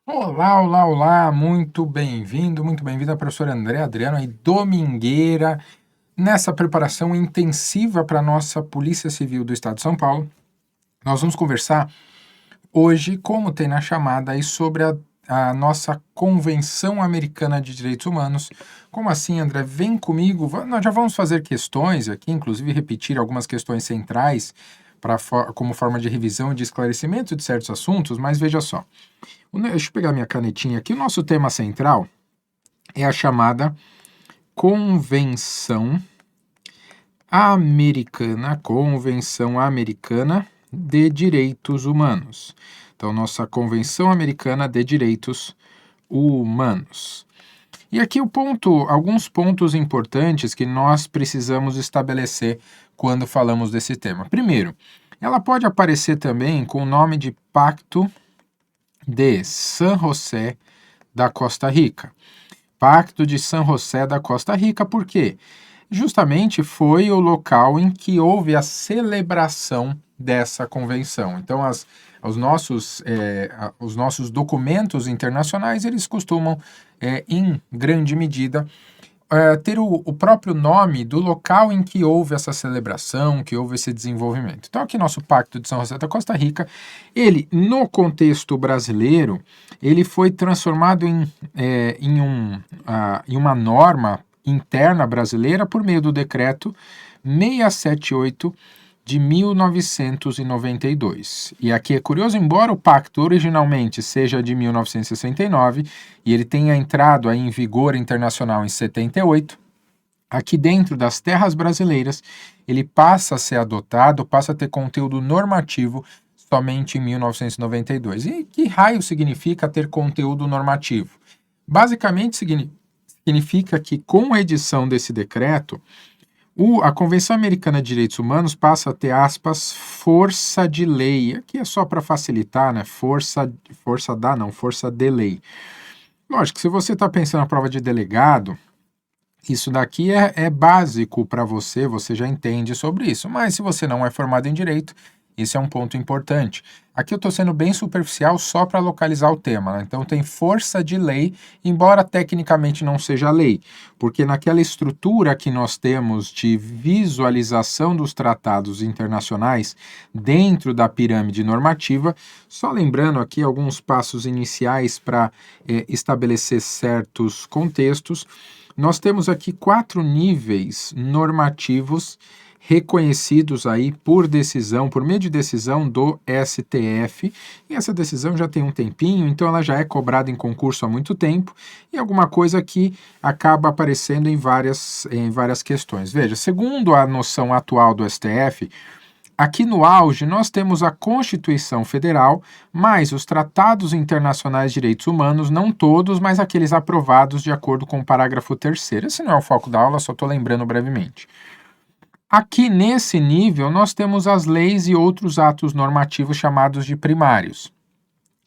Olá, olá, olá, muito bem-vindo, professor André Adriano aí, domingueira, nessa preparação intensiva para a nossa Polícia Civil do Estado de São Paulo. Nós vamos conversar hoje, como tem na chamada, aí sobre a nossa Convenção Americana de Direitos Humanos. Como assim, André? Vem comigo, nós já vamos fazer questões aqui, inclusive repetir algumas questões centrais como forma de revisão e de esclarecimento de certos assuntos, mas veja só. Deixa eu pegar minha canetinha aqui. O nosso tema central é a chamada Convenção Americana de Direitos Humanos. Então, nossa Convenção Americana de Direitos Humanos. E aqui alguns pontos importantes que nós precisamos estabelecer quando falamos desse tema. Primeiro, ela pode aparecer também com o nome de Pacto de San José da Costa Rica. Pacto de San José da Costa Rica, por quê? Justamente foi o local em que houve a celebração dessa convenção. Então, os nossos documentos internacionais, eles costumam, em grande medida, ter o próprio nome do local em que houve essa celebração, que houve esse desenvolvimento. Então, aqui nosso Pacto de São José da Costa Rica, ele, no contexto brasileiro, ele foi transformado em uma norma interna brasileira por meio do decreto 678 de 1992. E aqui é curioso, embora o pacto originalmente seja de 1969 e ele tenha entrado aí em vigor internacional em 78, aqui dentro das terras brasileiras ele passa a ser adotado, passa a ter conteúdo normativo somente em 1992. E que raio significa ter conteúdo normativo? Basicamente significa que com a edição desse decreto, a Convenção Americana de Direitos Humanos passa a ter, aspas, força de lei. Aqui é só para facilitar, né? Força de lei. Lógico, se você está pensando na prova de delegado, isso daqui é básico para você, você já entende sobre isso. Mas se você não é formado em direito, esse é um ponto importante. Aqui eu estou sendo bem superficial só para localizar o tema, né? Então tem força de lei, embora tecnicamente não seja lei, porque naquela estrutura que nós temos de visualização dos tratados internacionais dentro da pirâmide normativa, só lembrando aqui alguns passos iniciais para estabelecer certos contextos, nós temos aqui 4 níveis normativos reconhecidos aí por meio de decisão do STF, e essa decisão já tem um tempinho, então ela já é cobrada em concurso há muito tempo, e alguma coisa que acaba aparecendo em várias questões. Veja, segundo a noção atual do STF, aqui no auge, nós temos a Constituição Federal, mais os tratados internacionais de direitos humanos, não todos, mas aqueles aprovados de acordo com o parágrafo 3º. Esse não é o foco da aula, só estou lembrando brevemente. Aqui nesse nível, nós temos as leis e outros atos normativos chamados de primários.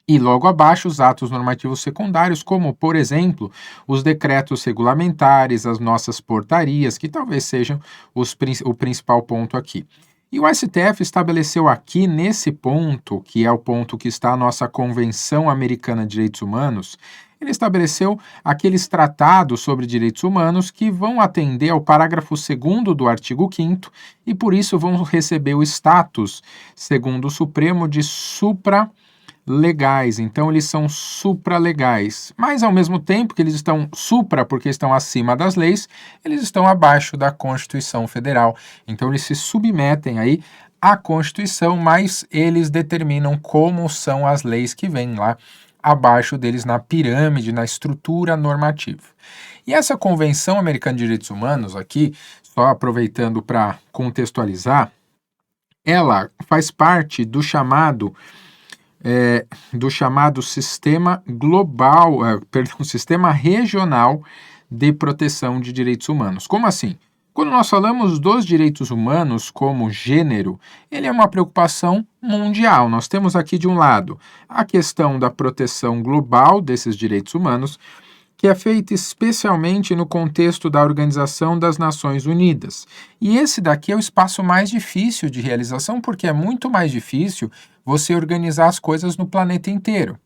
E logo abaixo, os atos normativos secundários, como, por exemplo, os decretos regulamentares, as nossas portarias, que talvez sejam o principal ponto aqui. E o STF estabeleceu aqui, nesse ponto, que é o ponto que está a nossa Convenção Americana de Direitos Humanos, ele estabeleceu aqueles tratados sobre direitos humanos que vão atender ao parágrafo 2º do artigo 5º e, por isso, vão receber o status, segundo o Supremo, de supralegais. Então, eles são supralegais. Mas, ao mesmo tempo que eles estão porque estão acima das leis, eles estão abaixo da Constituição Federal. Então, eles se submetem aí à Constituição, mas eles determinam como são as leis que vêm lá abaixo deles na pirâmide, na estrutura normativa. E essa Convenção Americana de Direitos Humanos aqui, só aproveitando para contextualizar, ela faz parte do chamado sistema global, sistema regional de proteção de direitos humanos. Como assim? Quando nós falamos dos direitos humanos como gênero, ele é uma preocupação mundial. Nós temos aqui, de um lado, a questão da proteção global desses direitos humanos, que é feita especialmente no contexto da Organização das Nações Unidas. E esse daqui é o espaço mais difícil de realização, porque é muito mais difícil você organizar as coisas no planeta inteiro.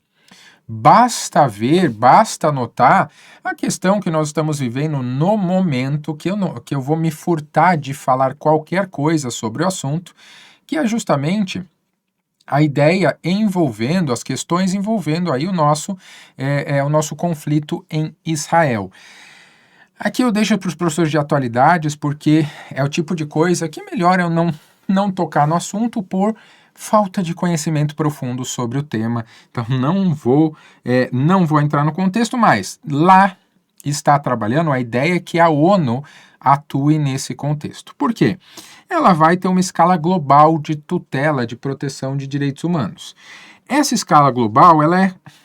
basta ver, basta notar a questão que nós estamos vivendo no momento, que eu vou me furtar de falar qualquer coisa sobre o assunto, que é justamente a ideia envolvendo, as questões envolvendo aí o nosso conflito em Israel. Aqui eu deixo para os professores de atualidades, porque é o tipo de coisa que melhor eu não tocar no assunto por falta de conhecimento profundo sobre o tema. Então não vou entrar no contexto, mas lá está trabalhando a ideia que a ONU atue nesse contexto. Por quê? Ela vai ter uma escala global de tutela, de proteção de direitos humanos. Essa escala global,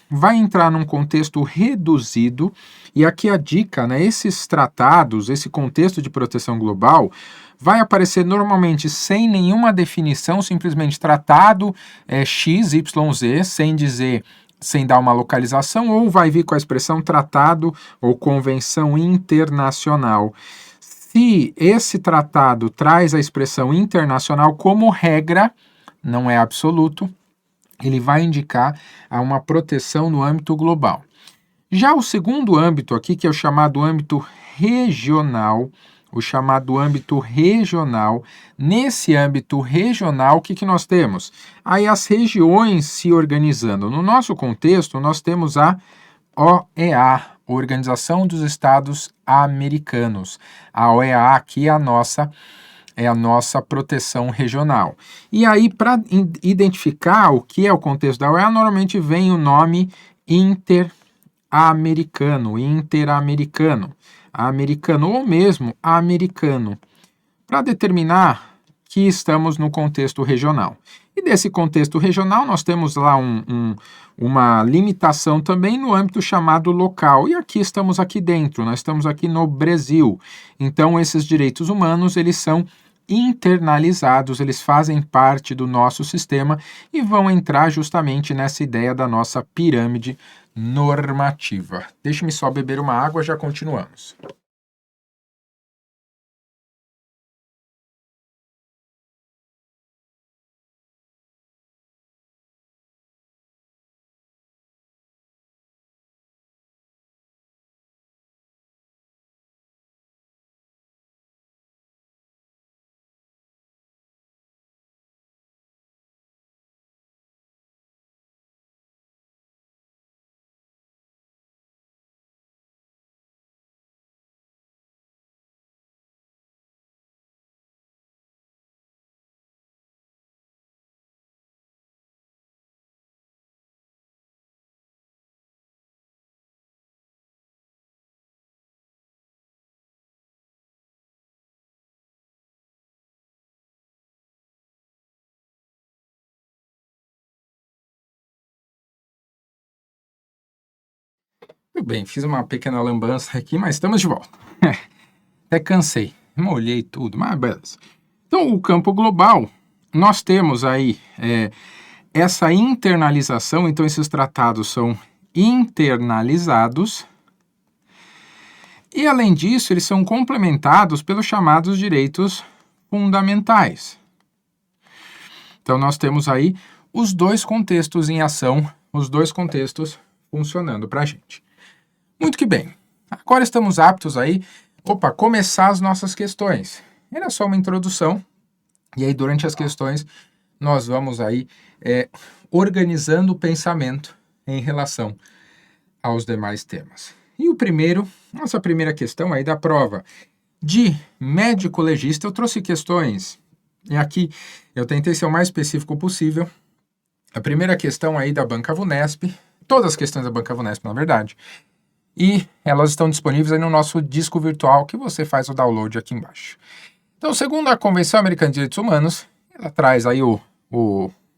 vai entrar num contexto reduzido, e aqui a dica, né, esses tratados, esse contexto de proteção global, vai aparecer normalmente sem nenhuma definição, simplesmente tratado XYZ, sem dar uma localização, ou vai vir com a expressão tratado ou convenção internacional. Se esse tratado traz a expressão internacional como regra, não é absoluto, ele vai indicar uma proteção no âmbito global. Já o segundo âmbito aqui, que é o chamado âmbito regional, nesse âmbito regional, o que nós temos? Aí as regiões se organizando. No nosso contexto, nós temos a OEA, Organização dos Estados Americanos. A OEA aqui é a nossa proteção regional. E aí, para identificar o que é o contexto da OEA, normalmente vem o nome interamericano, americano ou mesmo americano, para determinar que estamos no contexto regional. E desse contexto regional, nós temos lá uma limitação também no âmbito chamado local. E aqui estamos aqui dentro, nós estamos aqui no Brasil. Então, esses direitos humanos, eles são internalizados, eles fazem parte do nosso sistema e vão entrar justamente nessa ideia da nossa pirâmide normativa. Deixe-me só beber uma água, já continuamos. Tudo bem, fiz uma pequena lambança aqui, mas estamos de volta. Até cansei, molhei tudo, mas beleza. Então, o campo global, nós temos aí essa internalização, então esses tratados são internalizados, e além disso, eles são complementados pelos chamados direitos fundamentais. Então, nós temos aí os dois contextos em ação, os dois contextos funcionando para a gente. Muito que bem, agora estamos aptos aí, começar as nossas questões. Era só uma introdução, e aí durante as questões nós vamos aí organizando o pensamento em relação aos demais temas. E nossa primeira questão aí da prova de médico-legista, eu trouxe questões, e aqui eu tentei ser o mais específico possível. A primeira questão aí da Banca Vunesp, todas as questões da Banca Vunesp, na verdade, e elas estão disponíveis aí no nosso disco virtual, que você faz o download aqui embaixo. Então, segundo a Convenção Americana de Direitos Humanos, ela traz aí o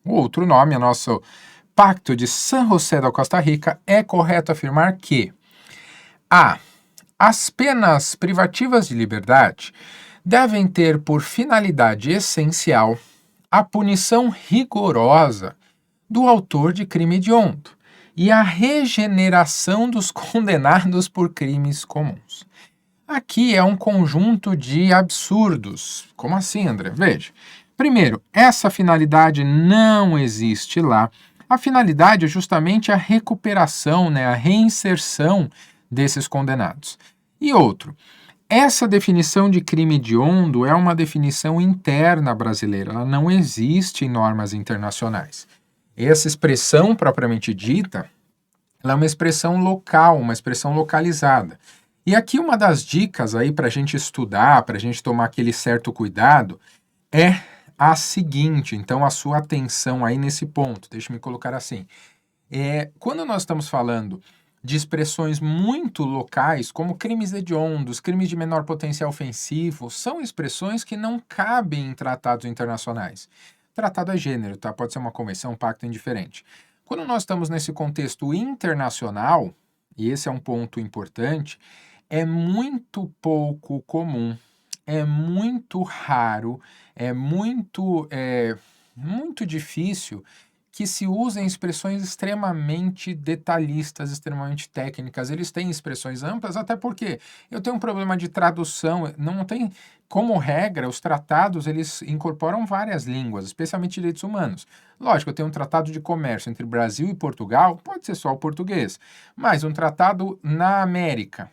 outro nome, o nosso Pacto de San José da Costa Rica. É correto afirmar que as penas privativas de liberdade devem ter por finalidade essencial a punição rigorosa do autor de crime hediondo e a regeneração dos condenados por crimes comuns. Aqui é um conjunto de absurdos. Como assim, André? Veja. Primeiro, essa finalidade não existe lá. A finalidade é justamente a recuperação, né, a reinserção desses condenados. E outro, essa definição de crime hediondo é uma definição interna brasileira, ela não existe em normas internacionais. Essa expressão propriamente dita, ela é uma expressão local, uma expressão localizada. E aqui uma das dicas aí para a gente estudar, para a gente tomar aquele certo cuidado, é a seguinte, então a sua atenção aí nesse ponto, deixa eu me colocar assim. Quando nós estamos falando de expressões muito locais, como crimes hediondos, crimes de menor potencial ofensivo, são expressões que não cabem em tratados internacionais. Tratado é gênero, tá? Pode ser uma convenção, um pacto indiferente. Quando nós estamos nesse contexto internacional, e esse é um ponto importante, é muito pouco comum, é muito raro, é muito difícil que se usem expressões extremamente detalhistas, extremamente técnicas. Eles têm expressões amplas, até porque eu tenho um problema de tradução, não tem, como regra, os tratados eles incorporam várias línguas, especialmente direitos humanos. Lógico, eu tenho um tratado de comércio entre Brasil e Portugal, pode ser só o português, mas um tratado na América.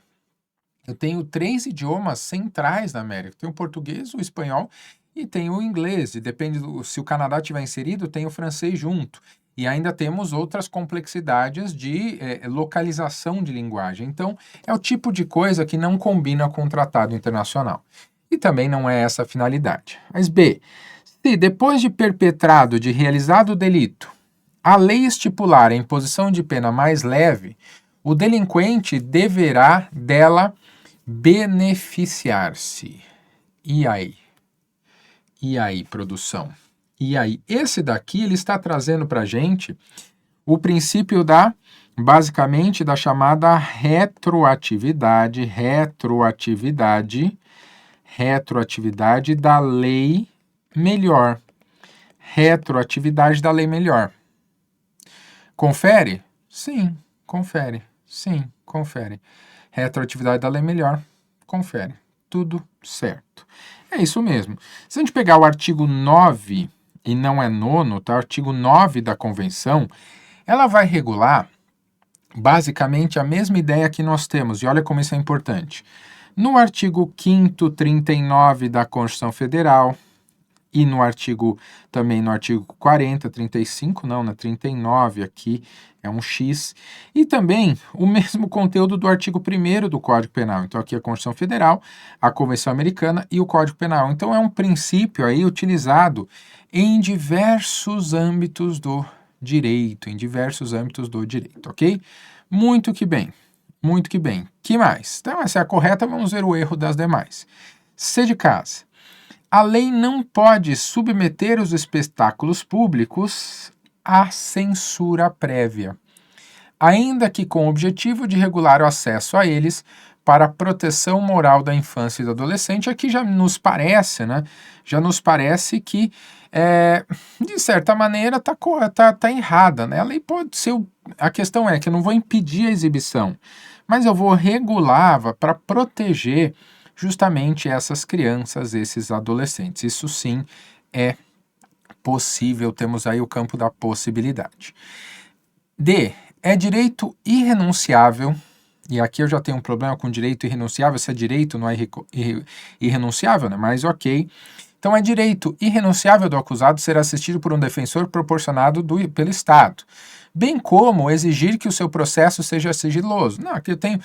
Eu tenho 3 idiomas centrais na América. Tenho o português, o espanhol e tenho o inglês. E depende se o Canadá tiver inserido, tem o francês junto. E ainda temos outras complexidades de localização de linguagem. Então, é o tipo de coisa que não combina com o tratado internacional. E também não é essa a finalidade. Mas B, se depois de perpetrado, de realizado o delito, a lei estipular a imposição de pena mais leve, o delinquente deverá dela beneficiar-se. E aí? E aí, produção? E aí? Esse daqui, ele está trazendo para a gente o princípio basicamente, da chamada retroatividade da lei melhor. Retroatividade da lei melhor. Confere? Sim, confere. Sim, confere. Retroatividade da lei melhor, confere. Tudo certo. É isso mesmo. Se a gente pegar o artigo 9, e não é 9º, tá? O artigo 9 da Convenção, ela vai regular basicamente a mesma ideia que nós temos, e olha como isso é importante. No artigo 5º, 39 da Constituição Federal, e também no artigo 40, 35, não, na 39 aqui é um X, e também o mesmo conteúdo do artigo 1º do Código Penal. Então aqui a Constituição Federal, a Convenção Americana e o Código Penal. Então é um princípio aí utilizado em diversos âmbitos do direito, ok? Muito que bem. Que mais? Então essa é a correta, vamos ver o erro das demais. C de casa. A lei não pode submeter os espetáculos públicos à censura prévia, ainda que com o objetivo de regular o acesso a eles para a proteção moral da infância e do adolescente. Aqui já nos parece, né? Já nos parece que, de certa maneira, tá errada, né? A lei pode ser... A questão é que eu não vou impedir a exibição, mas eu vou regular para proteger justamente essas crianças, esses adolescentes. Isso sim é possível, temos aí o campo da possibilidade. D, é direito irrenunciável, e aqui eu já tenho um problema com direito irrenunciável, se é direito não é irrenunciável, né? Mas ok. Então é direito irrenunciável do acusado ser assistido por um defensor proporcionado pelo Estado, bem como exigir que o seu processo seja sigiloso. Não, aqui eu tenho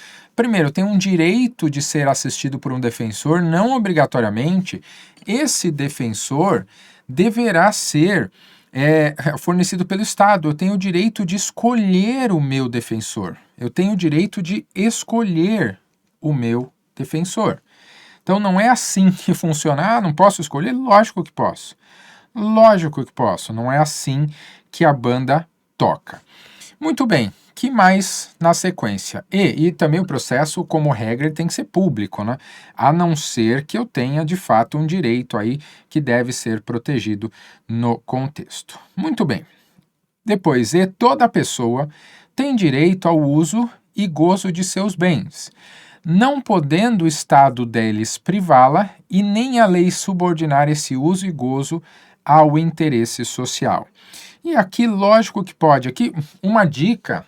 um direito de ser assistido por um defensor, não obrigatoriamente. Esse defensor deverá ser fornecido pelo Estado. Eu tenho o direito de escolher o meu defensor. Eu tenho o direito de escolher o meu defensor. Então não é assim que funciona. Ah, não posso escolher? Lógico que posso. Não é assim que a banda toca. Muito bem, que mais na sequência? E também o processo, como regra, ele tem que ser público, né? A não ser que eu tenha, de fato, um direito aí que deve ser protegido no contexto. Muito bem. Depois, toda pessoa tem direito ao uso e gozo de seus bens, não podendo o Estado deles privá-la e nem a lei subordinar esse uso e gozo ao interesse social. E aqui, lógico que pode. Aqui, uma dica,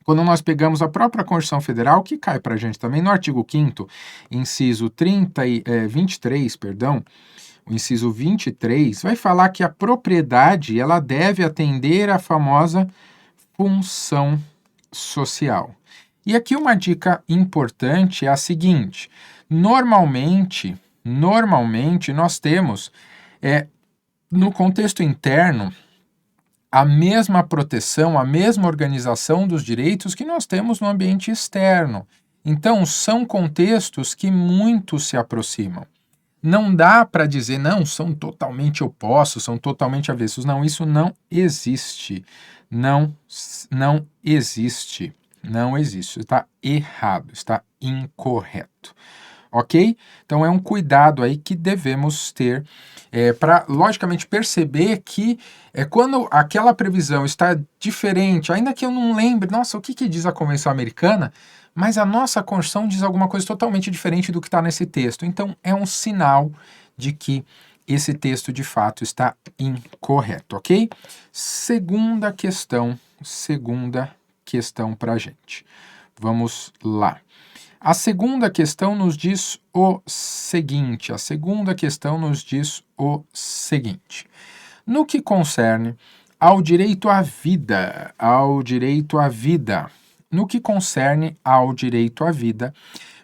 quando nós pegamos a própria Constituição Federal, que cai para a gente também no artigo 5º, inciso 23, perdão, o inciso 23, vai falar que a propriedade ela deve atender à famosa função social. E aqui uma dica importante é a seguinte: normalmente nós temos, no contexto interno, a mesma proteção, a mesma organização dos direitos que nós temos no ambiente externo. Então, são contextos que muito se aproximam. Não dá para dizer, não, são totalmente opostos, são totalmente avessos. Não, isso não existe. Não existe. Não existe. Está errado, está incorreto. Ok? Então é um cuidado aí que devemos ter para, logicamente, perceber que quando aquela previsão está diferente, ainda que eu não lembre, nossa, o que diz a Convenção Americana, mas a nossa Constituição diz alguma coisa totalmente diferente do que está nesse texto. Então é um sinal de que esse texto de fato está incorreto, ok? Segunda questão para a gente. Vamos lá. A segunda questão nos diz o seguinte, no que concerne ao direito à vida,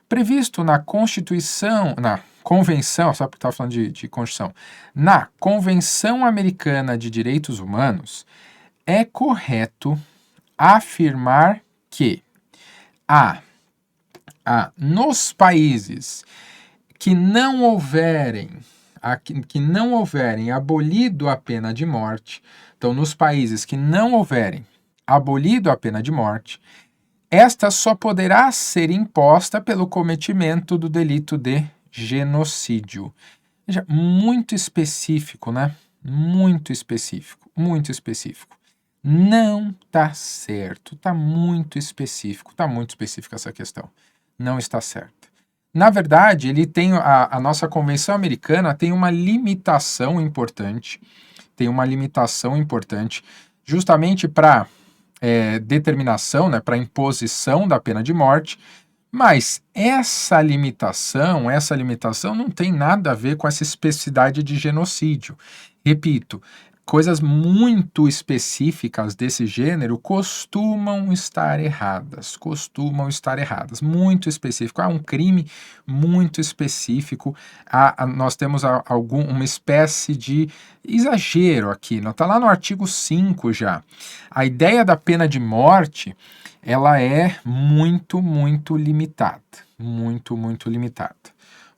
previsto na Constituição, na Convenção, só porque estava falando de Constituição, na Convenção Americana de Direitos Humanos, é correto afirmar que nos países que não houverem abolido a pena de morte, então nos países que não houverem abolido a pena de morte, esta só poderá ser imposta pelo cometimento do delito de genocídio. Veja, muito específico, né? Muito específico. Não está certo, está muito específico essa questão. Não está certa. Na verdade, ele tem a nossa Convenção Americana tem uma limitação importante, justamente para determinação, né, para imposição da pena de morte, mas essa limitação não tem nada a ver com essa especificidade de genocídio. Repito, coisas muito específicas desse gênero costumam estar erradas. Muito específico. Um crime muito específico. Nós temos uma espécie de exagero aqui. Está lá no artigo 5 já. A ideia da pena de morte, ela é muito, muito limitada. Muito limitada.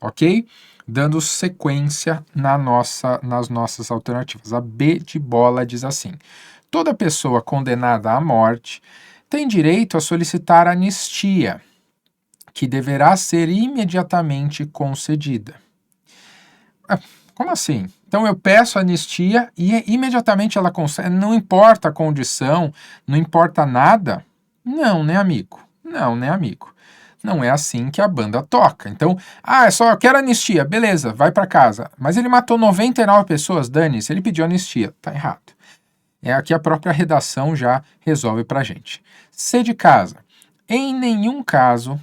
Ok? Dando sequência nas nossas alternativas. A B de bola diz assim: toda pessoa condenada à morte tem direito a solicitar anistia, que deverá ser imediatamente concedida. Como assim? Então eu peço anistia e imediatamente ela concede, não importa a condição, não importa nada? Não, né, amigo? Não é assim que a banda toca. Então, eu quero anistia, beleza, vai para casa. Mas ele matou 99 pessoas, dane-se, ele pediu anistia. Tá errado. Aqui a própria redação já resolve pra gente. C de casa. Em nenhum caso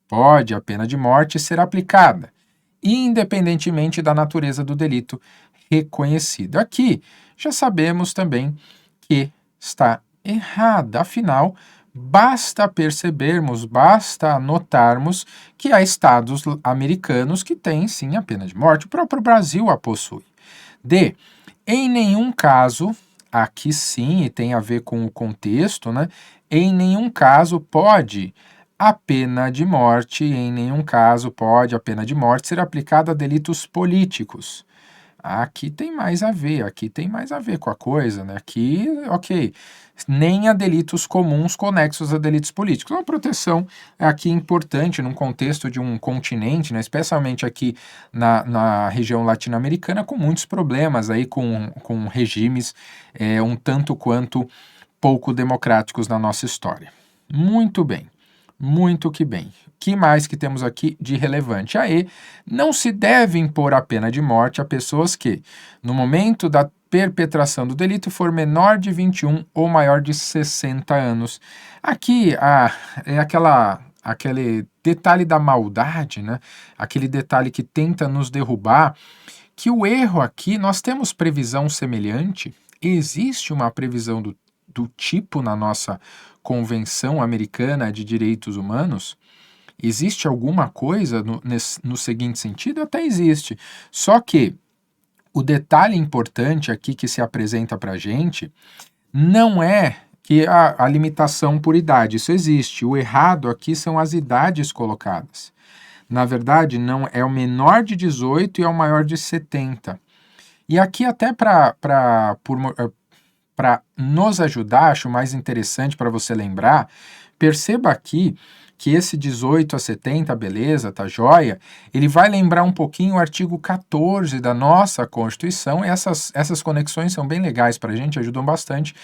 pode a pena de morte ser aplicada, independentemente da natureza do delito reconhecido. Aqui já sabemos também que está errada, afinal, basta percebermos, basta notarmos que há estados americanos que têm sim a pena de morte. O próprio Brasil a possui. D. Em nenhum caso, aqui sim, e tem a ver com o contexto, né? Em nenhum caso pode a pena de morte ser aplicada a delitos políticos. Aqui tem mais a ver com a coisa, né? Aqui, ok, nem a delitos comuns conexos a delitos políticos. Uma proteção aqui importante num contexto de um continente, né? Especialmente aqui na região latino-americana, com muitos problemas aí com regimes um tanto quanto pouco democráticos na nossa história. Muito bem. Muito que bem. Que mais que temos aqui de relevante? A E, não se deve impor a pena de morte a pessoas que, no momento da perpetração do delito for menor de 21 ou maior de 60 anos. Aqui é aquele detalhe da maldade, né? Aquele detalhe que tenta nos derrubar, que o erro aqui, nós temos previsão semelhante, existe uma previsão do tipo na nossa Convenção Americana de Direitos Humanos? Existe alguma coisa no seguinte sentido? Até existe. Só que o detalhe importante aqui que se apresenta para a gente não é que a limitação por idade, isso existe. O errado aqui são as idades colocadas. Na verdade, não é o menor de 18 e é o maior de 70. E aqui até para nos ajudar, acho mais interessante para você lembrar, perceba aqui que esse 18 a 70, beleza, tá joia, ele vai lembrar um pouquinho o artigo 14 da nossa Constituição, e essas conexões são bem legais para a gente, ajudam bastante,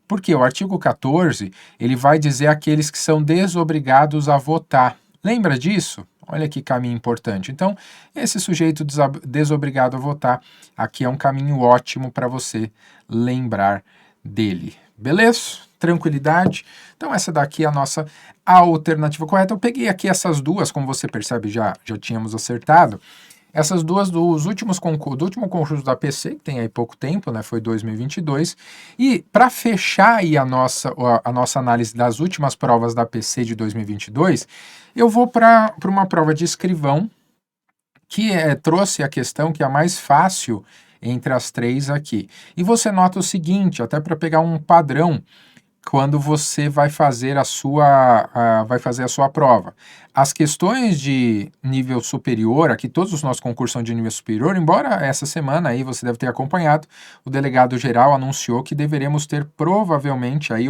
porque o artigo 14, ele vai dizer aqueles que são desobrigados a votar. Lembra disso? Olha que caminho importante. Então, esse sujeito desobrigado a votar, aqui é um caminho ótimo para você lembrar dele. Beleza? Tranquilidade? Então, essa daqui é a nossa alternativa correta. Eu peguei aqui essas duas, como você percebe, já tínhamos acertado. Essas duas do último concurso da PC, que tem aí pouco tempo, né, foi 2022. E para fechar aí a nossa análise das últimas provas da PC de 2022, eu vou para uma prova de escrivão, que trouxe a questão que é a mais fácil entre as três aqui. E você nota o seguinte, até para pegar um padrão, quando você vai fazer a sua prova. As questões de nível superior, aqui todos os nossos concursos são de nível superior, embora essa semana aí você deve ter acompanhado, o delegado geral anunciou que deveremos ter provavelmente aí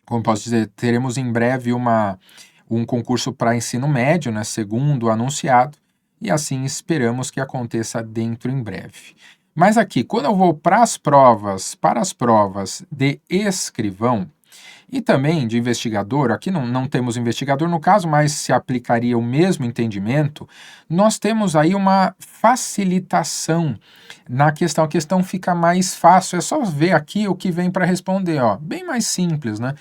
como posso dizer, teremos em breve um concurso para ensino médio, né, segundo anunciado, e assim esperamos que aconteça dentro em breve. Mas aqui, quando eu vou para as provas de escrivão e também de investigador, aqui não temos investigador no caso, mas se aplicaria o mesmo entendimento, nós temos aí uma facilitação na questão. A questão fica mais fácil, é só ver aqui o que vem para responder, ó, bem mais simples, né?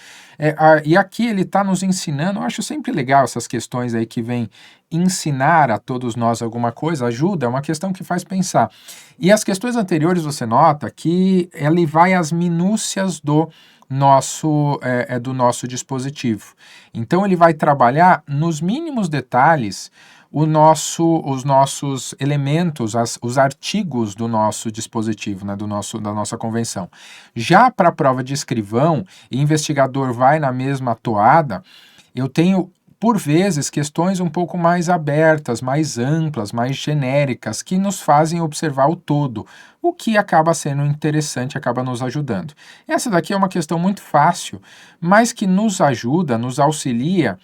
E aqui ele está nos ensinando, eu acho sempre legal essas questões aí que vem ensinar a todos nós alguma coisa, ajuda, é uma questão que faz pensar. E as questões anteriores você nota que ele vai às minúcias do nosso dispositivo. Então ele vai trabalhar nos mínimos detalhes os nossos elementos, os artigos do nosso dispositivo, né, da nossa convenção. Já para a prova de escrivão, e investigador vai na mesma toada, eu tenho por vezes, questões um pouco mais abertas, mais amplas, mais genéricas, que nos fazem observar o todo, o que acaba sendo interessante, acaba nos ajudando. Essa daqui é uma questão muito fácil, mas que nos ajuda, nos auxilia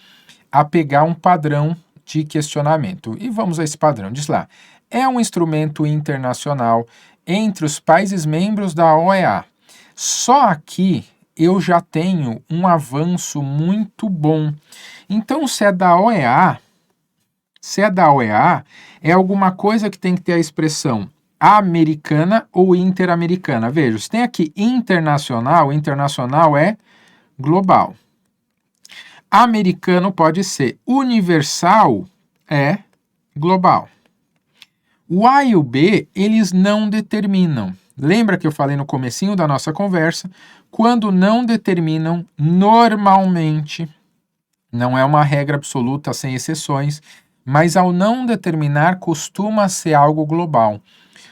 a pegar um padrão de questionamento. E vamos a esse padrão. Diz lá, é um instrumento internacional entre os países membros da OEA. Só aqui eu já tenho um avanço muito bom. Então, se é da OEA, é alguma coisa que tem que ter a expressão americana ou interamericana. Veja, se tem aqui internacional é global. Americano pode ser universal, é global. O A e o B, eles não determinam. Lembra que eu falei no comecinho da nossa conversa? Quando não determinam, normalmente, não é uma regra absoluta sem exceções, mas ao não determinar costuma ser algo global.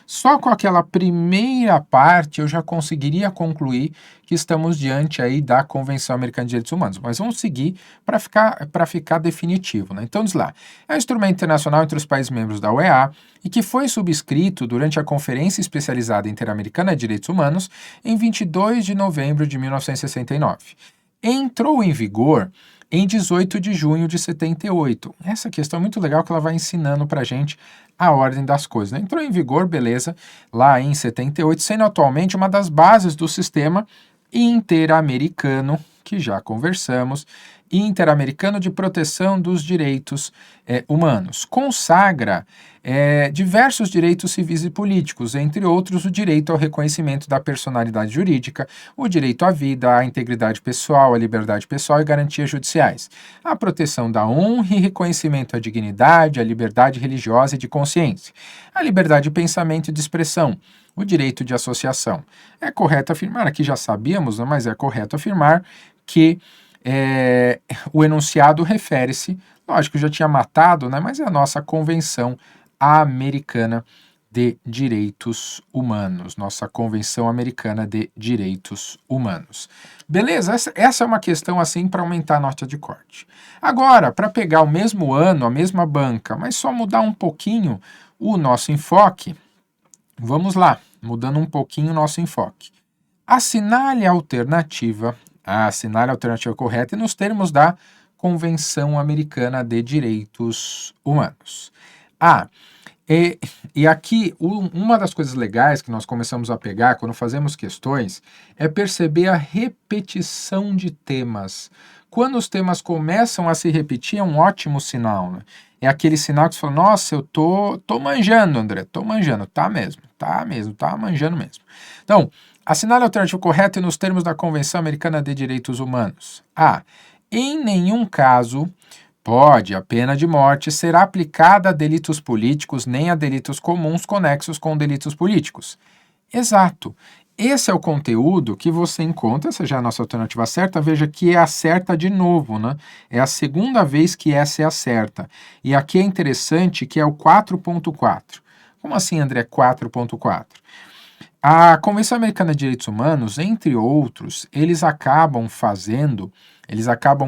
Só com aquela primeira parte eu já conseguiria concluir que estamos diante aí da Convenção Americana de Direitos Humanos. Mas vamos seguir para ficar definitivo, né? Então diz lá, é um instrumento internacional entre os países membros da OEA e que foi subscrito durante a Conferência Especializada Interamericana de Direitos Humanos em 22 de novembro de 1969. Entrou em vigor em 18 de junho de 78. Essa questão é muito legal que ela vai ensinando para a gente a ordem das coisas, né? Entrou em vigor, beleza, lá em 78, sendo atualmente uma das bases do sistema interamericano, que já conversamos, Interamericano de Proteção dos Direitos Humanos. Consagra diversos direitos civis e políticos, entre outros o direito ao reconhecimento da personalidade jurídica, o direito à vida, à integridade pessoal, à liberdade pessoal e garantias judiciais, a proteção da honra e reconhecimento à dignidade, à liberdade religiosa e de consciência, a liberdade de pensamento e de expressão, o direito de associação. É correto afirmar, aqui já sabíamos, né, mas é correto afirmar que o enunciado refere-se, lógico, já tinha matado, né, mas é a nossa Convenção Americana de Direitos Humanos, nossa Convenção Americana de Direitos Humanos. Beleza? Essa é uma questão assim para aumentar a nota de corte. Agora, para pegar o mesmo ano, a mesma banca, mas só mudar um pouquinho o nosso enfoque, vamos lá, mudando um pouquinho o nosso enfoque. Assinale a alternativa correta e nos termos da Convenção Americana de Direitos Humanos. E aqui, uma das coisas legais que nós começamos a pegar quando fazemos questões é perceber a repetição de temas. Quando os temas começam a se repetir, é um ótimo sinal, né? É aquele sinal que você fala, nossa, eu tô manjando, André, tô manjando. Tá manjando mesmo. Então, assinale a alternativa correta e nos termos da Convenção Americana de Direitos Humanos. Em nenhum caso pode a pena de morte ser aplicada a delitos políticos nem a delitos comuns conexos com delitos políticos. Exato. Esse é o conteúdo que você encontra, essa já é a nossa alternativa certa, veja que é a certa de novo, né? É a segunda vez que essa é a certa. E aqui é interessante que é o 4.4. Como assim, André, 4.4? A Convenção Americana de Direitos Humanos, entre outros, eles acabam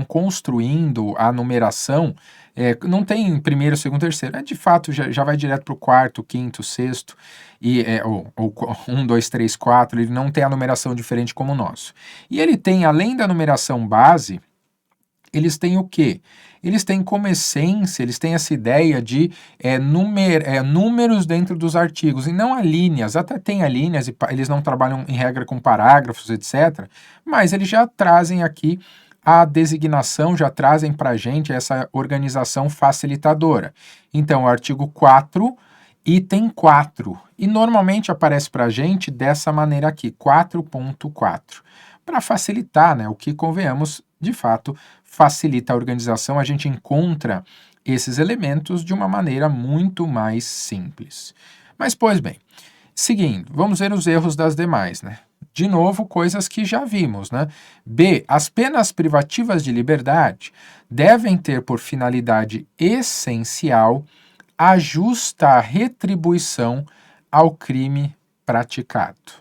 construindo a numeração, não tem primeiro, segundo, terceiro, de fato já vai direto para o quarto, quinto, sexto, ou 1, 2, 3, 4, ele não tem a numeração diferente como o nosso. E ele tem, além da numeração base, eles têm o quê? Eles têm como essência, eles têm essa ideia de números dentro dos artigos, e não alíneas, até tem alíneas, e eles não trabalham em regra com parágrafos, etc., mas eles já trazem aqui a designação, já trazem para a gente essa organização facilitadora. Então, o artigo 4, item 4, e normalmente aparece para a gente dessa maneira aqui, 4.4, para facilitar, né, o que convenhamos, de fato, facilita a organização, a gente encontra esses elementos de uma maneira muito mais simples. Mas, pois bem, seguindo, vamos ver os erros das demais, né? De novo, coisas que já vimos, né? B. As penas privativas de liberdade devem ter por finalidade essencial a justa retribuição ao crime praticado.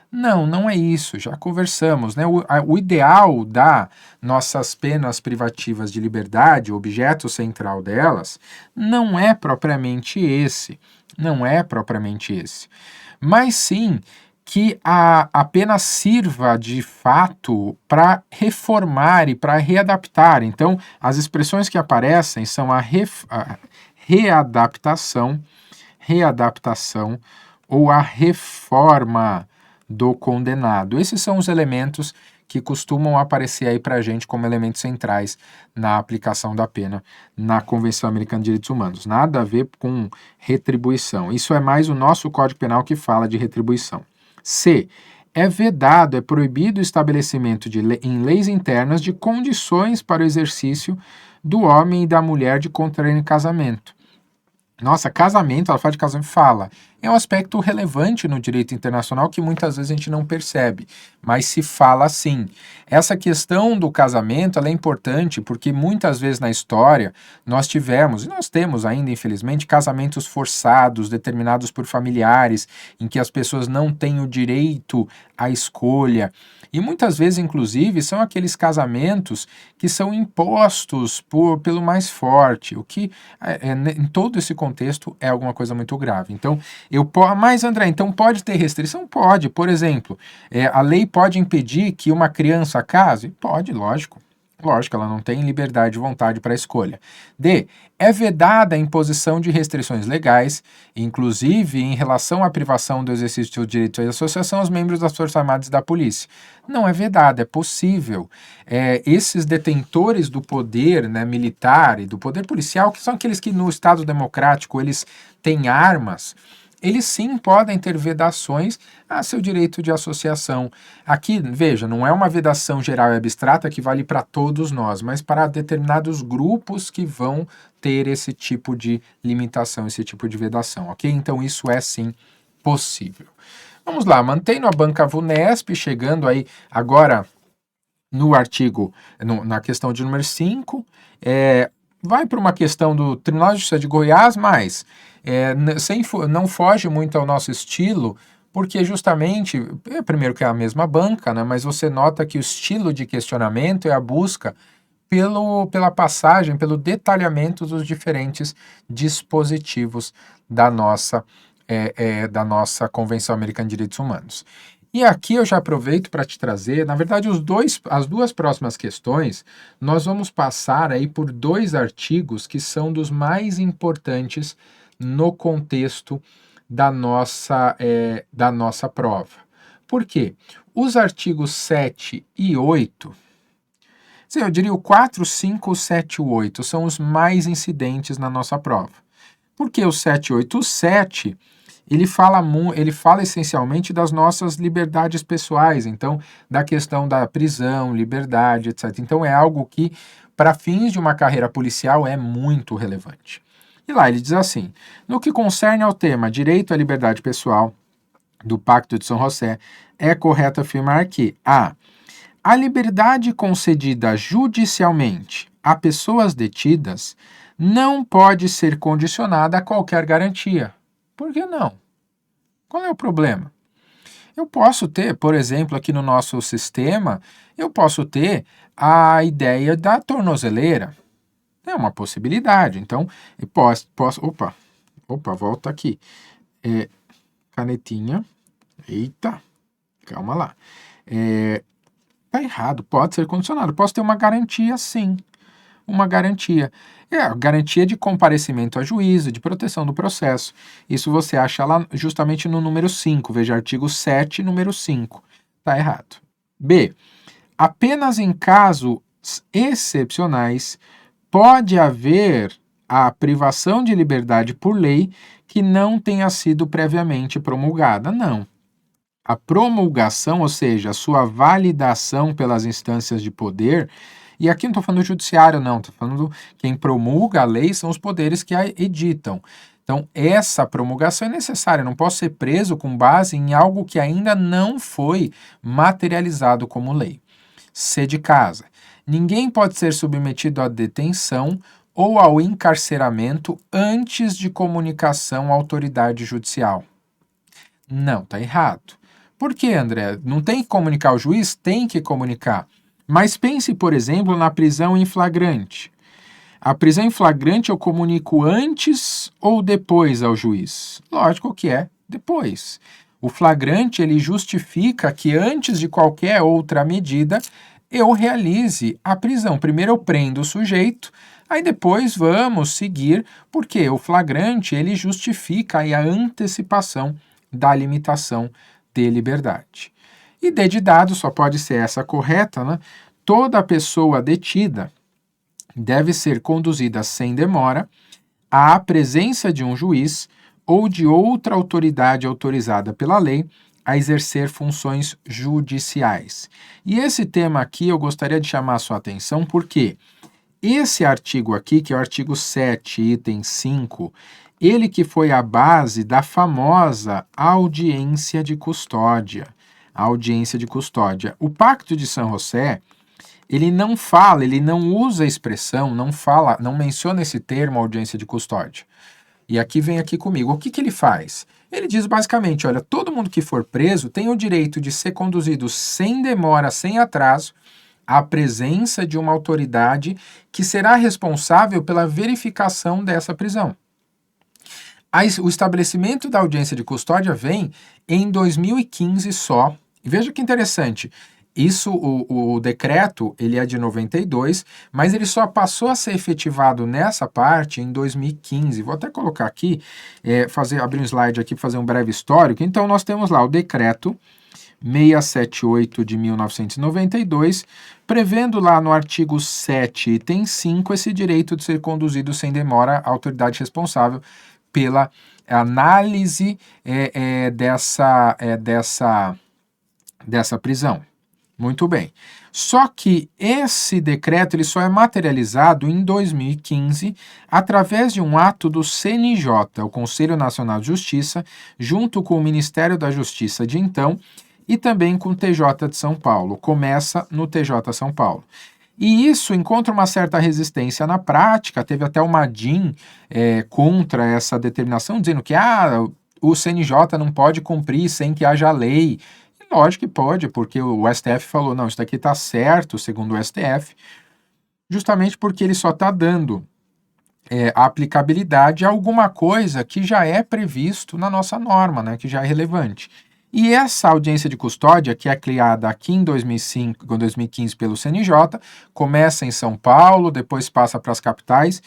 Não é isso, já conversamos, né? O ideal das nossas penas privativas de liberdade, o objeto central delas, não é propriamente esse, mas sim que a pena sirva de fato para reformar e para readaptar. Então, as expressões que aparecem são a readaptação ou a reforma do condenado. Esses são os elementos que costumam aparecer aí para a gente como elementos centrais na aplicação da pena na Convenção Americana de Direitos Humanos. Nada a ver com retribuição. Isso é mais o nosso Código Penal que fala de retribuição. C. É vedado, é proibido o estabelecimento em leis internas de condições para o exercício do homem e da mulher de contraírem casamento. Nossa, casamento, ela fala de casamento, é um aspecto relevante no direito internacional que muitas vezes a gente não percebe, mas se fala assim. Essa questão do casamento, ela é importante porque muitas vezes na história nós tivemos, e nós temos ainda infelizmente, casamentos forçados, determinados por familiares, em que as pessoas não têm o direito à escolha. E muitas vezes, inclusive, são aqueles casamentos que são impostos pelo mais forte, o que, em todo esse contexto, é alguma coisa muito grave. Então, mas André, então pode ter restrição? Pode. Por exemplo, a lei pode impedir que uma criança case? Pode, lógico. Lógico, ela não tem liberdade de vontade para escolha. D. É vedada a imposição de restrições legais, inclusive em relação à privação do exercício do direito de associação aos membros das Forças Armadas e da Polícia. Não é vedada, é possível. Esses detentores do poder, né, militar e do poder policial, que são aqueles que no Estado democrático eles têm armas, eles sim podem ter vedações a seu direito de associação. Aqui, veja, não é uma vedação geral e abstrata que vale para todos nós, mas para determinados grupos que vão ter esse tipo de limitação, esse tipo de vedação, ok? Então isso é sim possível. Vamos lá, mantendo a banca VUNESP, chegando aí agora no artigo, na questão de número 5, vai para uma questão do Tribunal de Justiça de Goiás, mas não foge muito ao nosso estilo, porque justamente, primeiro que é a mesma banca, né, mas você nota que o estilo de questionamento é a busca pela passagem, pelo detalhamento dos diferentes dispositivos da nossa Convenção Americana de Direitos Humanos. E aqui eu já aproveito para te trazer, na verdade, as duas próximas questões, nós vamos passar aí por 2 artigos que são dos mais importantes no contexto da nossa prova. Por quê? Os artigos 7 e 8, eu diria o 4, 5, 7 e 8 são os mais incidentes na nossa prova. Por que o 7 e 8? O 7 ele fala essencialmente das nossas liberdades pessoais, então da questão da prisão, liberdade, etc. Então é algo que, para fins de uma carreira policial, é muito relevante. E lá ele diz assim: no que concerne ao tema direito à liberdade pessoal do Pacto de São José, é correto afirmar que a liberdade concedida judicialmente a pessoas detidas não pode ser condicionada a qualquer garantia. Por que não? Qual é o problema? Eu posso ter, por exemplo, aqui no nosso sistema, eu posso ter a ideia da tornozeleira. É uma possibilidade. Então, eu posso volta aqui. Canetinha. Eita, calma lá. Tá errado, pode ser condicionado. Posso ter uma garantia, sim. Uma garantia. A garantia de comparecimento a juízo, de proteção do processo. Isso você acha lá justamente no número 5. Veja, artigo 7, número 5. Tá errado. B. Apenas em casos excepcionais pode haver a privação de liberdade por lei que não tenha sido previamente promulgada. Não. A promulgação, ou seja, a sua validação pelas instâncias de poder, e aqui não estou falando do judiciário, não, estou falando quem promulga a lei são os poderes que a editam. Então, essa promulgação é necessária, não posso ser preso com base em algo que ainda não foi materializado como lei. C de casa. Ninguém pode ser submetido à detenção ou ao encarceramento antes de comunicação à autoridade judicial. Não, está errado. Por que, André? Não tem que comunicar ao juiz? Tem que comunicar. Mas pense, por exemplo, na prisão em flagrante. A prisão em flagrante eu comunico antes ou depois ao juiz? Lógico que é depois. O flagrante ele justifica que antes de qualquer outra medida eu realize a prisão. Primeiro eu prendo o sujeito, aí depois vamos seguir, porque o flagrante ele justifica aí a antecipação da limitação de liberdade. E D de dado só pode ser essa correta, né? Toda pessoa detida deve ser conduzida sem demora à presença de um juiz ou de outra autoridade autorizada pela lei a exercer funções judiciais. E esse tema aqui eu gostaria de chamar a sua atenção porque esse artigo aqui, que é o artigo 7, item 5, ele que foi a base da famosa audiência de custódia. A audiência de custódia. O Pacto de São José, ele não fala, ele não usa a expressão, não menciona esse termo audiência de custódia. E aqui vem aqui comigo. O que ele faz? Ele diz basicamente, olha, todo mundo que for preso tem o direito de ser conduzido sem demora, sem atraso, à presença de uma autoridade que será responsável pela verificação dessa prisão. O estabelecimento da audiência de custódia vem em 2015 só. E veja que interessante, Isso, o decreto, ele é de 92, mas ele só passou a ser efetivado nessa parte em 2015. Vou até colocar aqui, abrir um slide aqui, fazer um breve histórico. Então, nós temos lá o decreto 678 de 1992, prevendo lá no artigo 7, item 5, esse direito de ser conduzido sem demora à autoridade responsável pela análise dessa prisão. Muito bem. Só que esse decreto ele só é materializado em 2015 através de um ato do CNJ, o Conselho Nacional de Justiça, junto com o Ministério da Justiça de então e também com o TJ de São Paulo. Começa no TJ São Paulo. E isso encontra uma certa resistência na prática. Teve até uma DIN contra essa determinação, dizendo que o CNJ não pode cumprir sem que haja lei. Lógico que pode, porque o STF falou, não, isso daqui está certo, segundo o STF, justamente porque ele só está dando a aplicabilidade a alguma coisa que já é previsto na nossa norma, né, que já é relevante. E essa audiência de custódia, que é criada aqui em 2015 pelo CNJ, começa em São Paulo, depois passa para as capitais,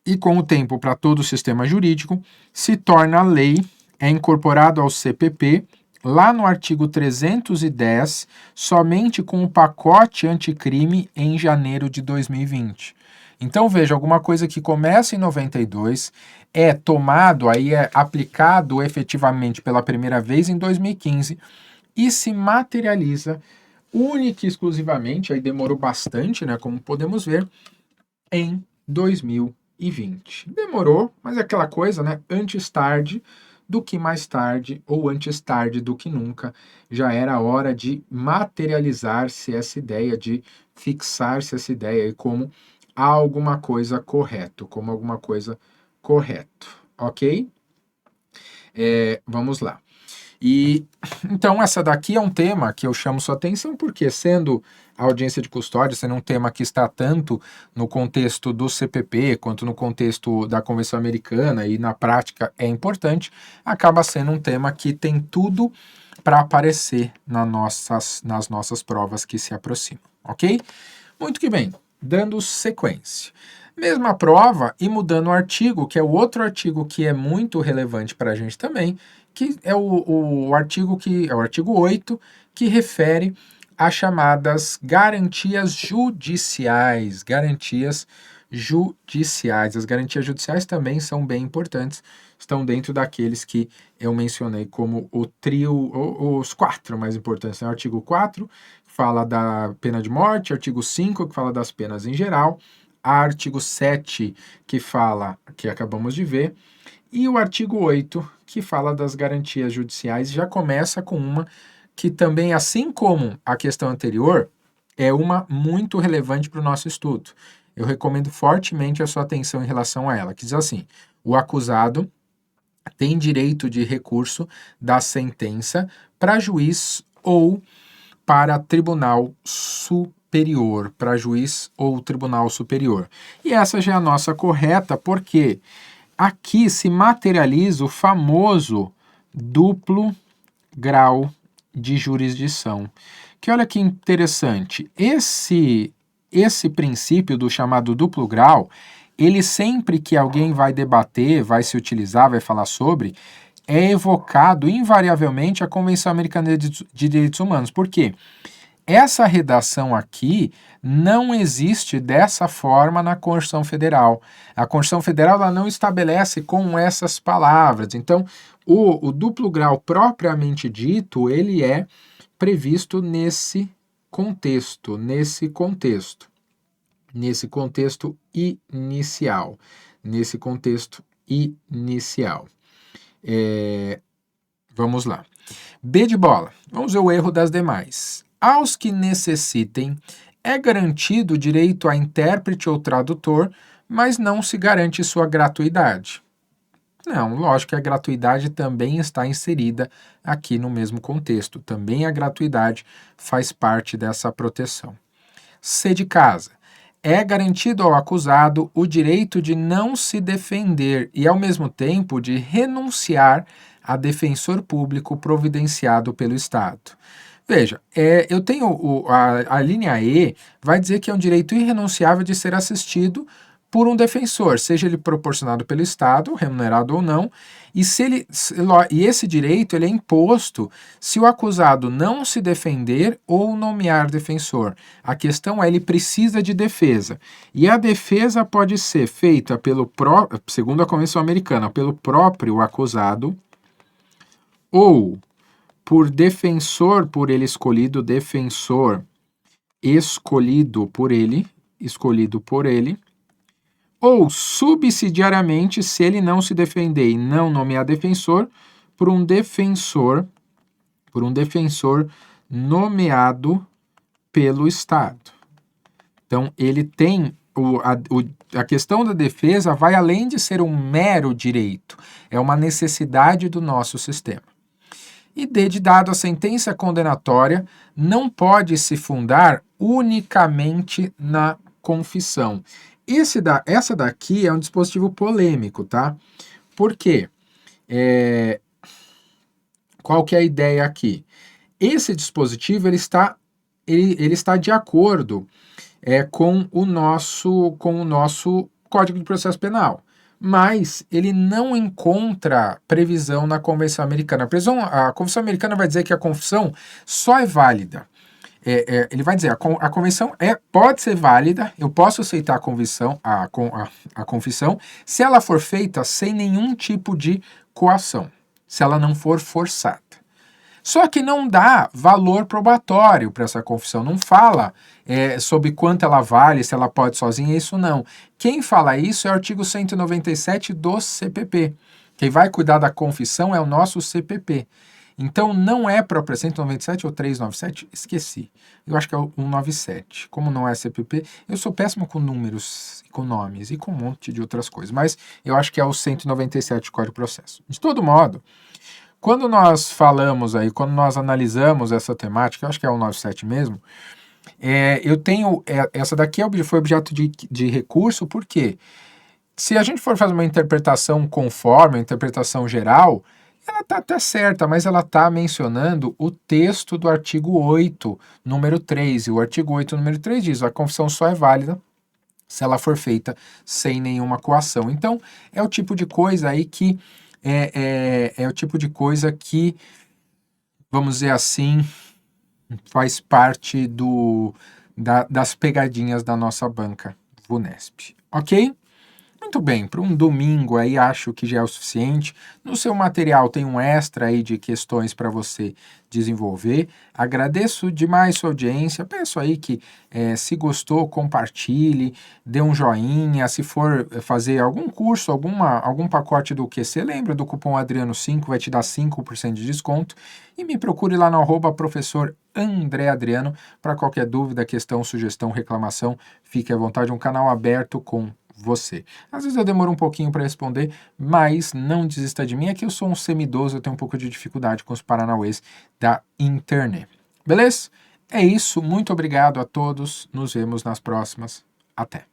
e com o tempo para todo o sistema jurídico, se torna lei, é incorporado ao CPP, lá no artigo 310, somente com o pacote anticrime em janeiro de 2020. Então, veja, alguma coisa que começa em 92, é tomado, aí é aplicado efetivamente pela primeira vez em 2015 e se materializa única e exclusivamente, aí demorou bastante, né, como podemos ver, em 2020. Demorou, mas é aquela coisa, né, antes tarde do que mais tarde, ou antes tarde do que nunca, já era hora de materializar-se essa ideia, de fixar-se essa ideia como alguma coisa correto, ok? Vamos lá. E então essa daqui é um tema que eu chamo sua atenção porque, sendo a audiência de custódia, sendo um tema que está tanto no contexto do CPP quanto no contexto da Convenção Americana e na prática é importante, acaba sendo um tema que tem tudo para aparecer nas nossas provas que se aproximam, ok? Muito que bem, dando sequência. Mesma prova e mudando o artigo, que é o outro artigo que é muito relevante para a gente também, que é o artigo 8, que refere às chamadas garantias judiciais. As garantias judiciais também são bem importantes, estão dentro daqueles que eu mencionei como o trio, os 4 mais importantes. O artigo 4, que fala da pena de morte, artigo 5, que fala das penas em geral, artigo 7, que fala, que acabamos de ver, e o artigo 8, que fala das garantias judiciais, já começa com uma que também, assim como a questão anterior, é uma muito relevante para o nosso estudo. Eu recomendo fortemente a sua atenção em relação a ela, que diz assim: o acusado tem direito de recurso da sentença para juiz ou para tribunal superior, para juiz ou tribunal superior. E essa já é a nossa correta, porque aqui se materializa o famoso duplo grau de jurisdição. Que olha que interessante, esse princípio do chamado duplo grau, ele sempre que alguém vai debater, vai se utilizar, vai falar sobre, é evocado invariavelmente a Convenção Americana de Direitos Humanos. Por quê? Essa redação aqui não existe dessa forma na Constituição Federal. A Constituição Federal ela não estabelece com essas palavras. Então, o duplo grau propriamente dito, ele é previsto nesse contexto inicial. Vamos lá. B de bola. Vamos ver o erro das demais. Aos que necessitem, é garantido o direito a intérprete ou tradutor, mas não se garante sua gratuidade. Não, lógico que a gratuidade também está inserida aqui no mesmo contexto. Também a gratuidade faz parte dessa proteção. C de casa. É garantido ao acusado o direito de não se defender e, ao mesmo tempo, de renunciar a defensor público providenciado pelo Estado. Veja, eu tenho a linha E vai dizer que é um direito irrenunciável de ser assistido por um defensor, seja ele proporcionado pelo Estado, remunerado ou não, e esse direito ele é imposto se o acusado não se defender ou nomear defensor. A questão é, ele precisa de defesa. E a defesa pode ser feita segundo a Convenção Americana, pelo próprio acusado ou por defensor por ele escolhido, defensor escolhido por ele, ou subsidiariamente, se ele não se defender e não nomear defensor, por um defensor nomeado pelo Estado. Então, ele tem a questão da defesa vai além de ser um mero direito, é uma necessidade do nosso sistema. E dado a sentença condenatória, não pode se fundar unicamente na confissão. Essa daqui é um dispositivo polêmico, tá? Por quê? Qual que é a ideia aqui? Esse dispositivo ele está de acordo com o nosso Código de Processo Penal, mas ele não encontra previsão na Convenção Americana. A Convenção Americana vai dizer que a confissão só é válida. Ele vai dizer, a convenção pode ser válida, eu posso aceitar a confissão, se ela for feita sem nenhum tipo de coação, se ela não for forçada. Só que não dá valor probatório para essa confissão, não fala sobre quanto ela vale, se ela pode sozinha, isso não. Quem fala isso é o artigo 197 do CPP. Quem vai cuidar da confissão é o nosso CPP. Então, não é própria 197 ou 397, esqueci. Eu acho que é o 197. Como não é CPP, eu sou péssimo com números, com nomes e com um monte de outras coisas. Mas eu acho que é o 197 do Código de Processo. De todo modo, quando nós falamos aí, quando nós analisamos essa temática, eu acho que é o 97 mesmo, eu tenho, essa daqui foi objeto de recurso, porque se a gente for fazer uma interpretação conforme, uma interpretação geral, ela está até certa, mas ela está mencionando o texto do artigo 8, número 3. E o artigo 8, número 3 diz: a confissão só é válida se ela for feita sem nenhuma coação. Então, é o tipo de coisa aí que é o tipo de coisa que, vamos dizer assim, faz parte das pegadinhas da nossa banca Vunesp. Ok? Muito bem, para um domingo aí acho que já é o suficiente. No seu material tem um extra aí de questões para você desenvolver. Agradeço demais sua audiência. Peço aí que se gostou, compartilhe, dê um joinha. Se for fazer algum curso, algum pacote do QC, lembra do cupom Adriano5, vai te dar 5% de desconto. E me procure lá no @professor André Adriano para qualquer dúvida, questão, sugestão, reclamação. Fique à vontade, um canal aberto com você. Às vezes eu demoro um pouquinho para responder, mas não desista de mim. É que eu sou um semidoso, eu tenho um pouco de dificuldade com os paranauês da internet. Beleza? É isso, muito obrigado a todos. Nos vemos nas próximas. Até.